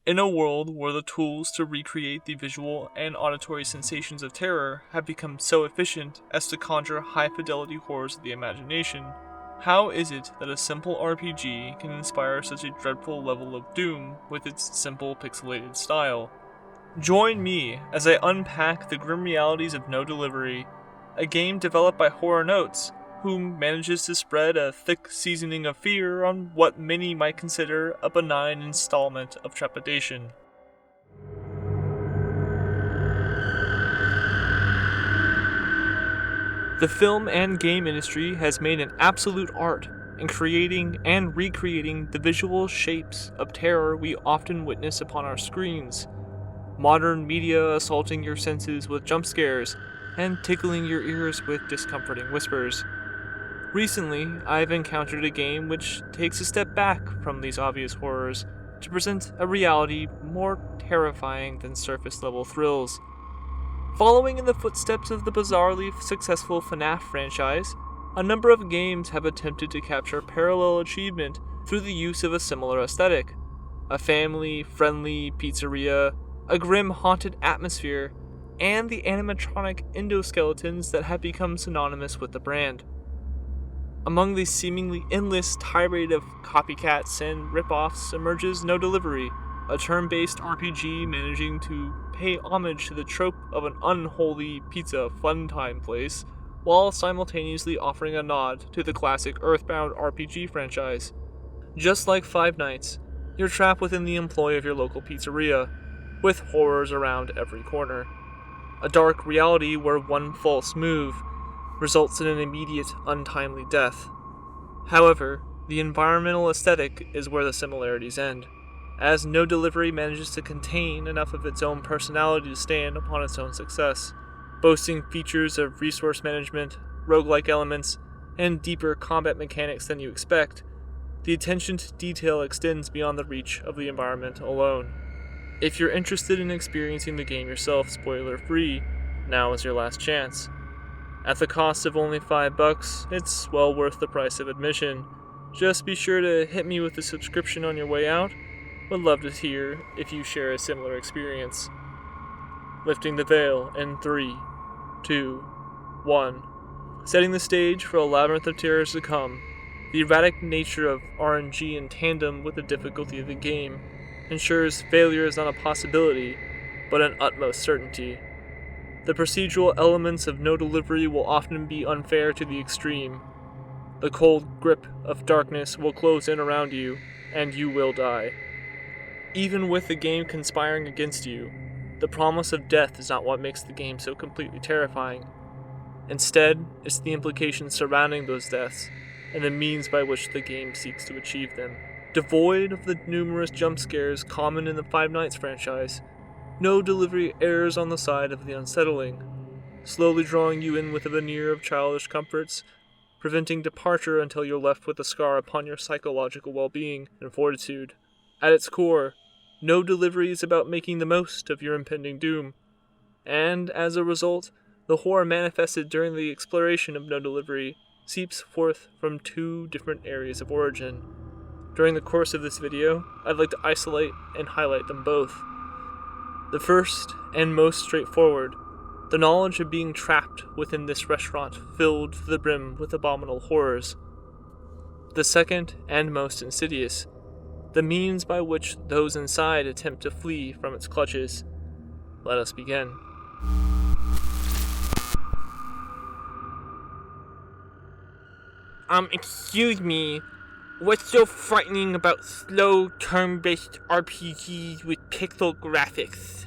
In a world where the tools to recreate the visual and auditory sensations of terror have become so efficient as to conjure high-fidelity horrors of the imagination, how is it that a simple RPG can inspire such a dreadful level of doom with its simple pixelated style? Join me as I unpack the grim realities of No Delivery, a game developed by Horror Notes, who manages to spread a thick seasoning of fear on what many might consider a benign installment of trepidation. The film and game industry has made an absolute art in creating and recreating the visual shapes of terror we often witness upon our screens. Modern media assaulting your senses with jump scares and tickling your ears with discomforting whispers. Recently, I've encountered a game which takes a step back from these obvious horrors to present a reality more terrifying than surface-level thrills. Following in the footsteps of the bizarrely successful FNAF franchise, a number of games have attempted to capture parallel achievement through the use of a similar aesthetic. A family-friendly pizzeria, a grim haunted atmosphere, and the animatronic endoskeletons that have become synonymous with the brand. Among the seemingly endless tirade of copycats and rip-offs emerges No Delivery, a turn-based RPG managing to pay homage to the trope of an unholy pizza fun-time place, while simultaneously offering a nod to the classic Earthbound RPG franchise. Just like Five Nights, you're trapped within the employ of your local pizzeria, with horrors around every corner. A dark reality where one false move results in an immediate, untimely death. However, the environmental aesthetic is where the similarities end, as No Delivery manages to contain enough of its own personality to stand upon its own success, boasting features of resource management, roguelike elements, and deeper combat mechanics than you expect. The attention to detail extends beyond the reach of the environment alone. If you're interested in experiencing the game yourself spoiler-free, now is your last chance. At the cost of only $5, it's well worth the price of admission. Just be sure to hit me with a subscription on your way out. Would love to hear if you share a similar experience. Lifting the veil in 3, 2, 1. Setting the stage for a labyrinth of terrors to come. The erratic nature of RNG in tandem with the difficulty of the game ensures failure is not a possibility, but an utmost certainty. The procedural elements of No Delivery will often be unfair to the extreme. The cold grip of darkness will close in around you, and you will die. Even with the game conspiring against you, the promise of death is not what makes the game so completely terrifying. Instead, it's the implications surrounding those deaths, and the means by which the game seeks to achieve them. Devoid of the numerous jump scares common in the Five Nights franchise, No Delivery errs on the side of the unsettling, slowly drawing you in with a veneer of childish comforts, preventing departure until you're left with a scar upon your psychological well-being and fortitude. At its core, No Delivery is about making the most of your impending doom, and as a result, the horror manifested during the exploration of No Delivery seeps forth from two different areas of origin. During the course of this video, I'd like to isolate and highlight them both. The first, and most straightforward, the knowledge of being trapped within this restaurant filled to the brim with abominable horrors. The second, and most insidious, the means by which those inside attempt to flee from its clutches. Let us begin. Excuse me, what's so frightening about slow, turn-based RPGs with pixel graphics?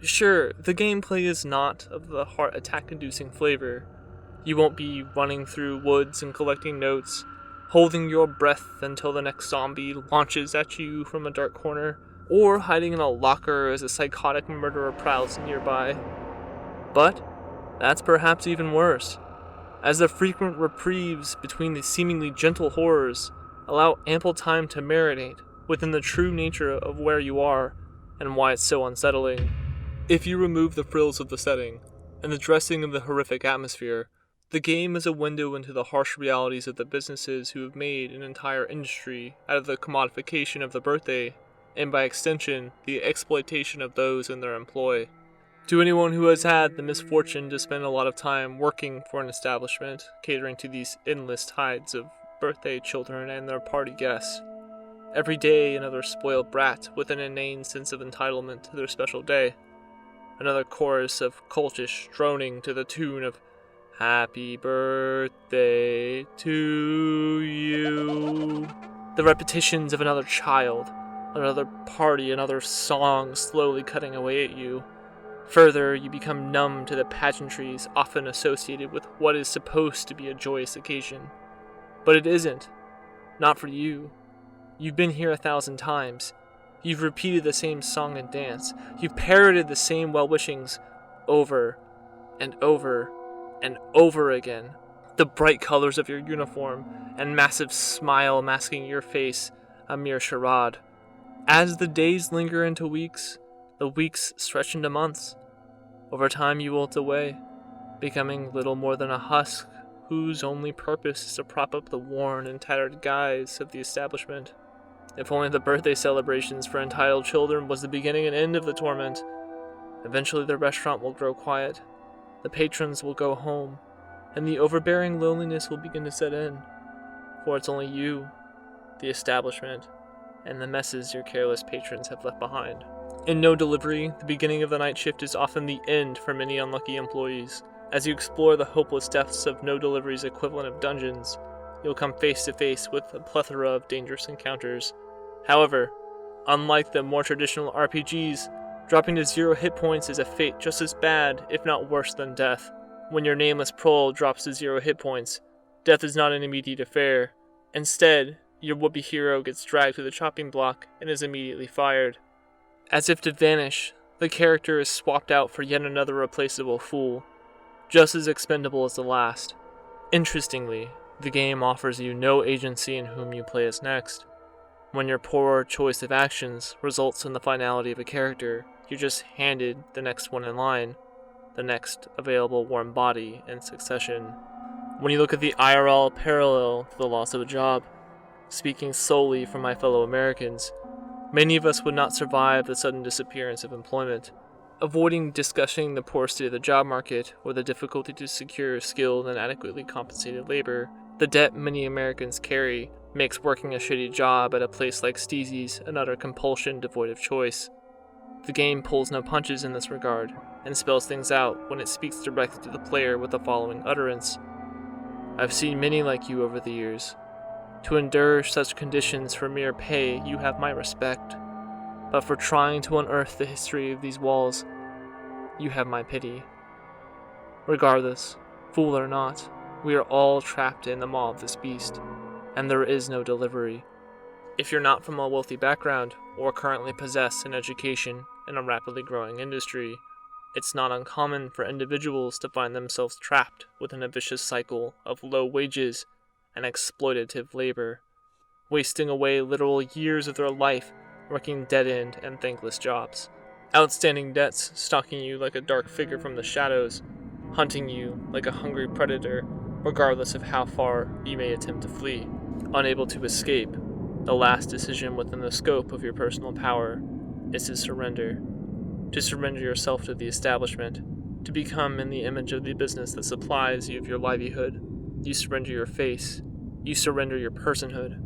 Sure, the gameplay is not of the heart-attack-inducing flavor. You won't be running through woods and collecting notes, holding your breath until the next zombie launches at you from a dark corner, or hiding in a locker as a psychotic murderer prowls nearby. But that's perhaps even worse, as the frequent reprieves between the seemingly gentle horrors allow ample time to marinate within the true nature of where you are and why it's so unsettling. If you remove the frills of the setting and the dressing of the horrific atmosphere, the game is a window into the harsh realities of the businesses who have made an entire industry out of the commodification of the birthday. and by extension, the exploitation of those in their employ. To anyone who has had the misfortune to spend a lot of time working for an establishment, catering to these endless tides of birthday children and their party guests, every day another spoiled brat with an inane sense of entitlement to their special day, another chorus of cultish droning to the tune of "Happy birthday to you." The repetitions of another child, another party, another song slowly cutting away at you. Further, you become numb to the pageantries often associated with what is supposed to be a joyous occasion. But it isn't. Not for you. You've been here 1,000 times. You've repeated the same song and dance. You've parroted the same well-wishings over and over and over again. The bright colors of your uniform and massive smile masking your face, a mere charade. As the days linger into weeks, the weeks stretch into months. Over time you wilt away, becoming little more than a husk whose only purpose is to prop up the worn and tattered guise of the establishment. If only the birthday celebrations for entitled children was the beginning and end of the torment. Eventually the restaurant will grow quiet, the patrons will go home, and the overbearing loneliness will begin to set in. For it's only you, the establishment, and the messes your careless patrons have left behind. In no delivery, the beginning of the night shift is often the end for many unlucky employees. As you explore the hopeless depths of no delivery's equivalent of dungeons, you'll come face to face with a plethora of dangerous encounters. However, unlike the more traditional RPGs, dropping to 0 hit points is a fate just as bad, if not worse than death. When your nameless prole drops to 0 hit points, death is not an immediate affair. Instead, your would-be hero gets dragged to the chopping block and is immediately fired. As if to vanish, the character is swapped out for yet another replaceable fool, just as expendable as the last. Interestingly, the game offers you no agency in whom you play as next. When your poor choice of actions results in the finality of a character, you're just handed the next one in line, the next available warm body in succession. When you look at the IRL parallel to the loss of a job, speaking solely for my fellow Americans, many of us would not survive the sudden disappearance of employment. Avoiding discussing the poor state of the job market or the difficulty to secure skilled and adequately compensated labor, the debt many Americans carry makes working a shitty job at a place like Steezy's an utter compulsion devoid of choice. The game pulls no punches in this regard, and spells things out when it speaks directly to the player with the following utterance. I've seen many like you over the years. To endure such conditions for mere pay, you have my respect. But for trying to unearth the history of these walls, you have my pity. Regardless, fool or not, we are all trapped in the maw of this beast, and there is no delivery. If you're not from a wealthy background, or currently possess an education in a rapidly growing industry, it's not uncommon for individuals to find themselves trapped within a vicious cycle of low wages and exploitative labor, wasting away literal years of their life working dead-end and thankless jobs. Outstanding debts stalking you like a dark figure from the shadows, hunting you like a hungry predator, regardless of how far you may attempt to flee. Unable to escape, the last decision within the scope of your personal power is to surrender. To surrender yourself to the establishment, to become in the image of the business that supplies you of your livelihood. You surrender your face, you surrender your personhood,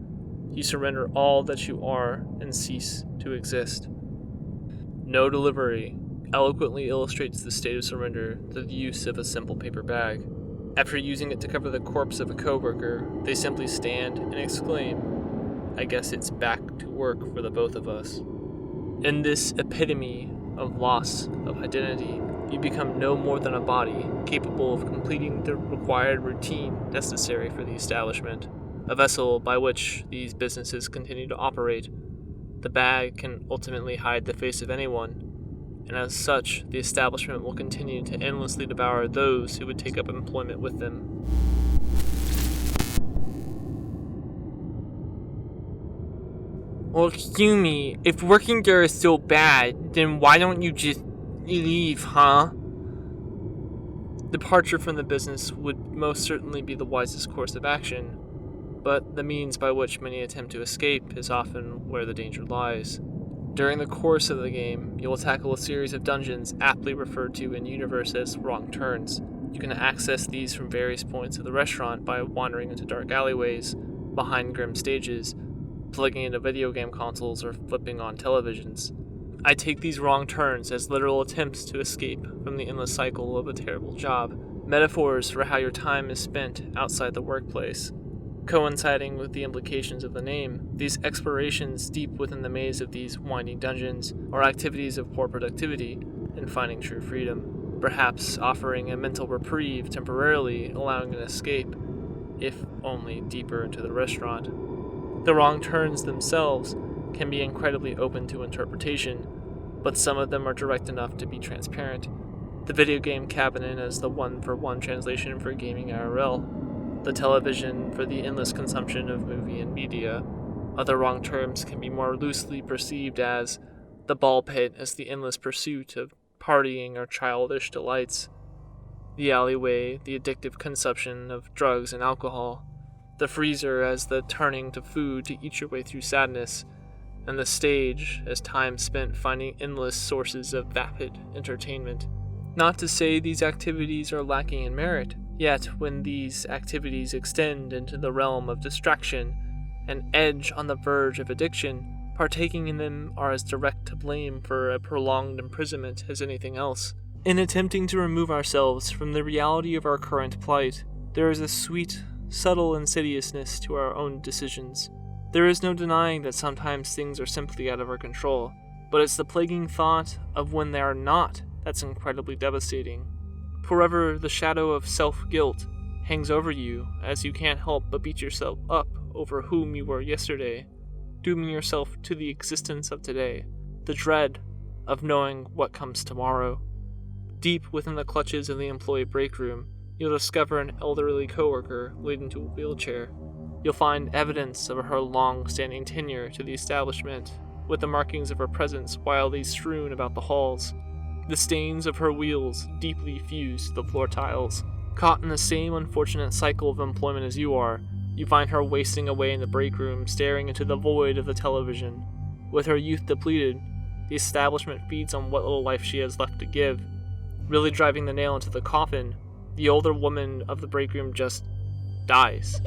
you surrender all that you are and cease to exist. No delivery eloquently illustrates the state of surrender through the use of a simple paper bag. After using it to cover the corpse of a coworker, they simply stand and exclaim, I guess it's back to work for the both of us. In this epitome of loss of identity, you become no more than a body capable of completing the required routine necessary for the establishment, a vessel by which these businesses continue to operate. The bag can ultimately hide the face of anyone, and as such, the establishment will continue to endlessly devour those who would take up employment with them. Well, excuse me, if working there is so bad, then why don't you just leave, huh? Departure from the business would most certainly be the wisest course of action, but the means by which many attempt to escape is often where the danger lies. During the course of the game, you will tackle a series of dungeons aptly referred to in universe as wrong turns. You can access these from various points of the restaurant by wandering into dark alleyways, behind grim stages, plugging into video game consoles, or flipping on televisions. I take these wrong turns as literal attempts to escape from the endless cycle of a terrible job, metaphors for how your time is spent outside the workplace. Coinciding with the implications of the name, these explorations deep within the maze of these winding dungeons are activities of poor productivity in finding true freedom, perhaps offering a mental reprieve temporarily, allowing an escape, if only deeper into the restaurant. The wrong turns themselves can be incredibly open to interpretation, but some of them are direct enough to be transparent. The video game cabinet as the one-for-one translation for gaming IRL, the television for the endless consumption of movie and media. Other wrong terms can be more loosely perceived as the ball pit as the endless pursuit of partying or childish delights, the alleyway, the addictive consumption of drugs and alcohol, the freezer as the turning to food to eat your way through sadness, and the stage as time spent finding endless sources of vapid entertainment. Not to say these activities are lacking in merit, yet when these activities extend into the realm of distraction and edge on the verge of addiction, partaking in them are as direct to blame for a prolonged imprisonment as anything else. In attempting to remove ourselves from the reality of our current plight, there is a sweet, subtle insidiousness to our own decisions. There is no denying that sometimes things are simply out of our control, but it's the plaguing thought of when they are not that's incredibly devastating. Forever, the shadow of self-guilt hangs over you as you can't help but beat yourself up over whom you were yesterday, dooming yourself to the existence of today, the dread of knowing what comes tomorrow. Deep within the clutches of the employee break room, you'll discover an elderly coworker laden to a wheelchair. You'll find evidence of her long-standing tenure to the establishment, with the markings of her presence wildly strewn about the halls. The stains of her wheels deeply fused to the floor tiles. Caught in the same unfortunate cycle of employment as you are, you find her wasting away in the break room, staring into the void of the television. With her youth depleted, the establishment feeds on what little life she has left to give. Really driving the nail into the coffin, the older woman of the break room just dies.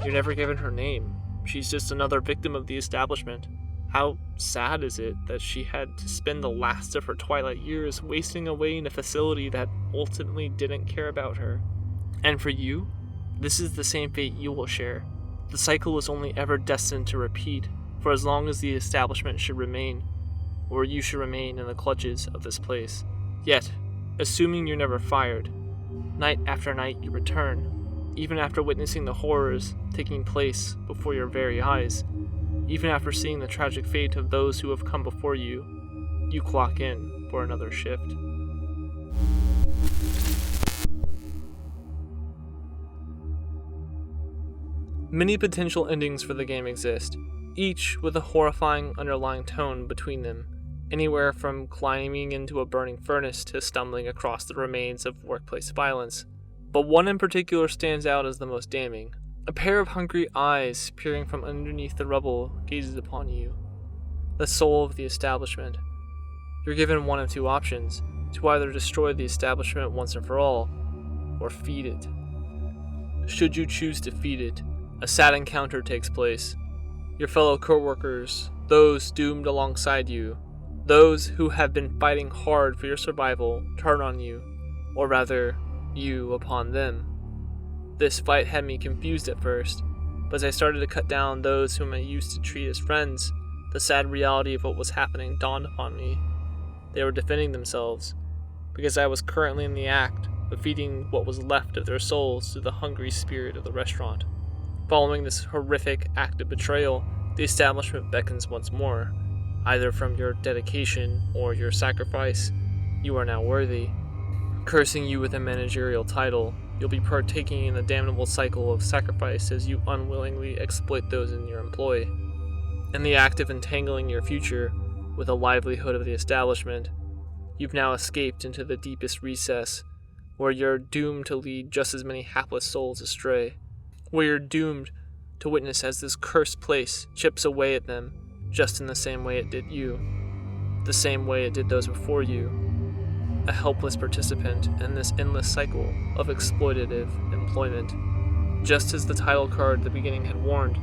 You're never given her name. She's just another victim of the establishment. How sad is it that she had to spend the last of her twilight years wasting away in a facility that ultimately didn't care about her? And for you, this is the same fate you will share. The cycle is only ever destined to repeat for as long as the establishment should remain, or you should remain in the clutches of this place. Yet, assuming you're never fired, night after night you return, even after witnessing the horrors taking place before your very eyes. Even after seeing the tragic fate of those who have come before you, you clock in for another shift. Many potential endings for the game exist, each with a horrifying underlying tone between them, anywhere from climbing into a burning furnace to stumbling across the remains of workplace violence. But one in particular stands out as the most damning. A pair of hungry eyes peering from underneath the rubble gazes upon you, the soul of the establishment. You're given one of two options, to either destroy the establishment once and for all, or feed it. Should you choose to feed it, a sad encounter takes place. Your fellow co-workers, those doomed alongside you, those who have been fighting hard for your survival, turn on you, or rather, you upon them. This fight had me confused at first, but as I started to cut down those whom I used to treat as friends, the sad reality of what was happening dawned upon me. They were defending themselves, because I was currently in the act of feeding what was left of their souls to the hungry spirit of the restaurant. Following this horrific act of betrayal, the establishment beckons once more. Either from your dedication or your sacrifice, you are now worthy. Cursing you with a managerial title, you'll be partaking in the damnable cycle of sacrifice as you unwillingly exploit those in your employ. In the act of entangling your future with the livelihood of the establishment, you've now escaped into the deepest recess, where you're doomed to lead just as many hapless souls astray, where you're doomed to witness as this cursed place chips away at them just in the same way it did you. the same way it did those before you, a helpless participant in this endless cycle of exploitative employment. Just as the title card at the beginning had warned,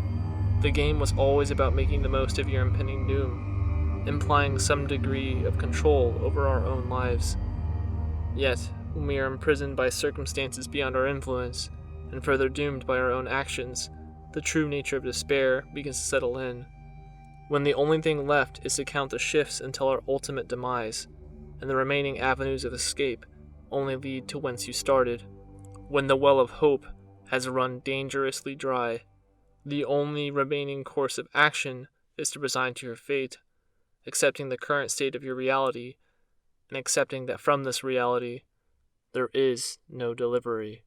the game was always about making the most of your impending doom, implying some degree of control over our own lives. Yet, when we are imprisoned by circumstances beyond our influence, and further doomed by our own actions, the true nature of despair begins to settle in. When the only thing left is to count the shifts until our ultimate demise, and the remaining avenues of escape only lead to whence you started. When the well of hope has run dangerously dry, the only remaining course of action is to resign to your fate, accepting the current state of your reality, and accepting that from this reality there is no delivery.